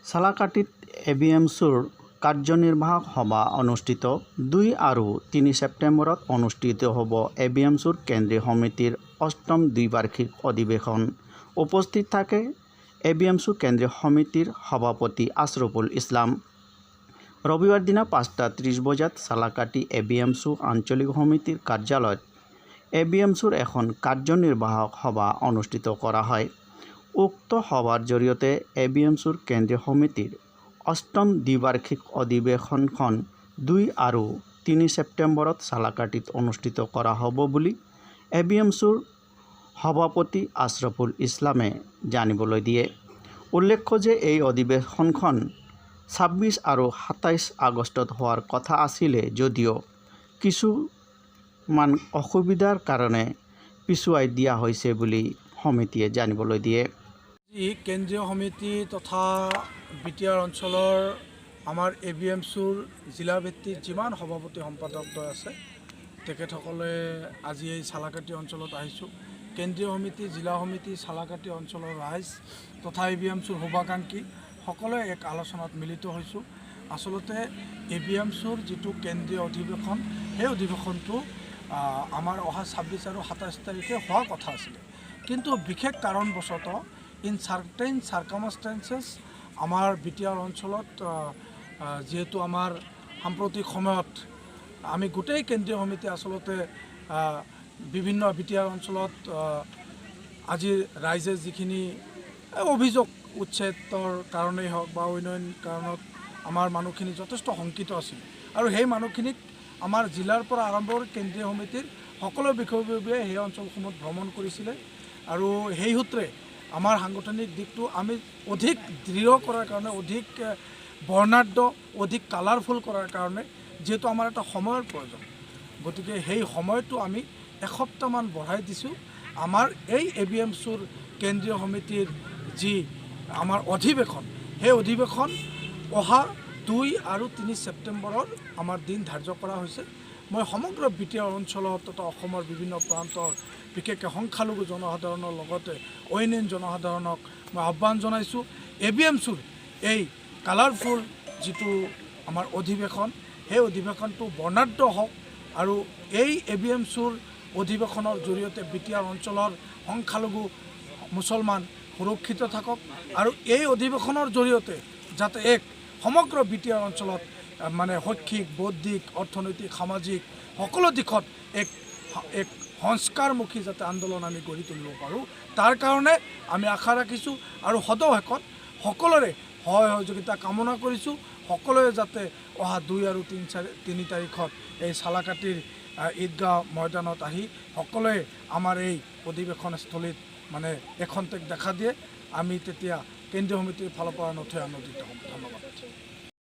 চালাকাটিত এবিএমছুৰ কাৰ্যনিৰ্বাহক সভা অনুষ্ঠিত 2 আৰু 3 ছেপ্টেম্বৰত অনুষ্ঠিত হ'ব এবিএমছুৰ কেন্দ্ৰীয় সমিতিৰ 8ম দ্বিবাৰ্ষিক অধিৱেশন। উপস্থিত থাকে এবিএমছু কেন্দ্ৰীয় সমিতিৰ সভাপতি আশৰাফুল ইছলাম। ৰবিবাৰ দিনা 5:30 বজাত চালাকাটি এবিএমছু আঞ্চলিক সমিতিৰ কাৰ্যালয়ত এবিএমছুৰ এখন কাৰ্যনিৰ্বাহক সভা অনুষ্ঠিত কৰা হয়। উক্ত সভাৰ জৰিয়তে এবিএমছুৰ কেন্দ্ৰীয় সমিতিৰ 8ম দ্বিবাৰ্ষিক অধিৱেশনখন 2 আৰু 3 ছেপ্টেম্বৰত চালাকাটিত অনুষ্ঠিত কৰা হ'ব বুলি এবিএমছুৰ সভাপতি আশৰাফুল ইছলামে জানিবলৈ দিয়ে। উল্লেখ্য যে এই অধিৱেশনখন 26 আৰু 27 আগষ্টত হোৱাৰ কথা আছিলে যদিও কিছুমান অসুবিধাৰ কাৰণে পিছুৱাই দিয়া হৈছে বুলি সমিতিয়ে জানিবলৈ দিয়ে। কেন্দ্ৰীয় সমিতি তথা বিটিআৰ অঞ্চলৰ আমাৰ এবিএমছুৰ জিলাভিত্তিক যিমান সভাপতি সম্পাদকদ্বয় আছে তেখেতসকলে আজি এই চালাকাটি অঞ্চলত আহিছোঁ। কেন্দ্ৰীয় সমিতি, জিলা সমিতি, চালাকাটি অঞ্চলৰ ৰাইজ তথা এবিএমছুৰ শুভাকাংক্ষী সকলোৱে এক আলোচনাত মিলিত হৈছোঁ। আচলতে এবিএমছুৰ যিটো কেন্দ্ৰীয় অধিৱেশন সেই অধিৱেশনটো আমাৰ অহা 26 আৰু 27 তাৰিখে হোৱাৰ কথা আছিলে, কিন্তু বিশেষ কাৰণবশতঃ ইন চাৰ্টেইন চাৰ্কামষ্টেঞ্চেছ আমাৰ বিটিআৰ অঞ্চলত যিহেতু আমাৰ সাম্প্ৰতিক সময়ত আমি গোটেই কেন্দ্ৰীয় সমিতি আচলতে বিভিন্ন বিটিআৰ অঞ্চলত আজি ৰাইজে যিখিনি অভিযোগ উচ্ছেদৰ কাৰণেই হওক বা অন্যান্য কাৰণত আমাৰ মানুহখিনি যথেষ্ট শংকিত আছিল আৰু সেই মানুহখিনিক আমাৰ জিলাৰ পৰা আৰম্ভ কৰি কেন্দ্ৰীয় সমিতিৰ সকলো বিষয়ববীয়াই সেই অঞ্চলসমূহত ভ্ৰমণ কৰিছিলে আৰু সেই সূত্ৰে আমাৰ সাংগঠনিক দিশটো আমি অধিক দৃঢ় কৰাৰ কাৰণে, অধিক বৰ্ণাঢ্য, অধিক কালাৰফুল কৰাৰ কাৰণে যিহেতু আমাৰ এটা সময়ৰ প্ৰয়োজন, গতিকে সেই সময়টো আমি এসপ্তাহমান বঢ়াই দিছোঁ। আমাৰ এই এবিএমছুৰ কেন্দ্ৰীয় সমিতিৰ যি আমাৰ অধিৱেশন সেই অধিৱেশন অহা 2 আৰু 3 ছেপ্টেম্বৰৰ আমাৰ দিন ধাৰ্য কৰা হৈছে। মই সমগ্ৰ বিটিআৰ অঞ্চলত তথা অসমৰ বিভিন্ন প্ৰান্তৰ বিশেষকৈ সংখ্যালঘু জনসাধাৰণৰ লগতে অন্যান্য জনসাধাৰণক মই আহ্বান জনাইছোঁ এবিএমছুৰ এই কালাৰফুল যিটো আমাৰ অধিৱেশন সেই অধিৱেশনটো বৰ্ণাঢ্য হওক আৰু এই এবিএমছুৰ অধিৱেশনৰ জৰিয়তে বিটিআৰ অঞ্চলৰ সংখ্যালঘু মুছলমান সুৰক্ষিত থাকক আৰু এই অধিৱেশনৰ জৰিয়তে যাতে এক সমগ্ৰ বিটিআৰ অঞ্চলত মানে শৈক্ষিক, বৌদ্ধিক, অৰ্থনৈতিক, সামাজিক সকলো দিশত এক সংস্কাৰমুখী যাতে আন্দোলন আমি গঢ়ি তুলিব পাৰোঁ তাৰ কাৰণে আমি আশা ৰাখিছোঁ আৰু সদশেষত সকলোৰে সহায় সহযোগিতা কামনা কৰিছোঁ। সকলোৱে যাতে অহা 2 আৰু 3 তাৰিখত এই চালাকাটিৰ ঈদগাহ ময়দানত আহি সকলোৱে আমাৰ এই অধিৱেশনস্থলীত মানে এখন্তেক দেখা দিয়ে, আমি তেতিয়া কেন্দ্ৰীয় সমিতিৰ ফালৰ পৰা নথৈ আনন্দিত হ'ম। ধন্যবাদ।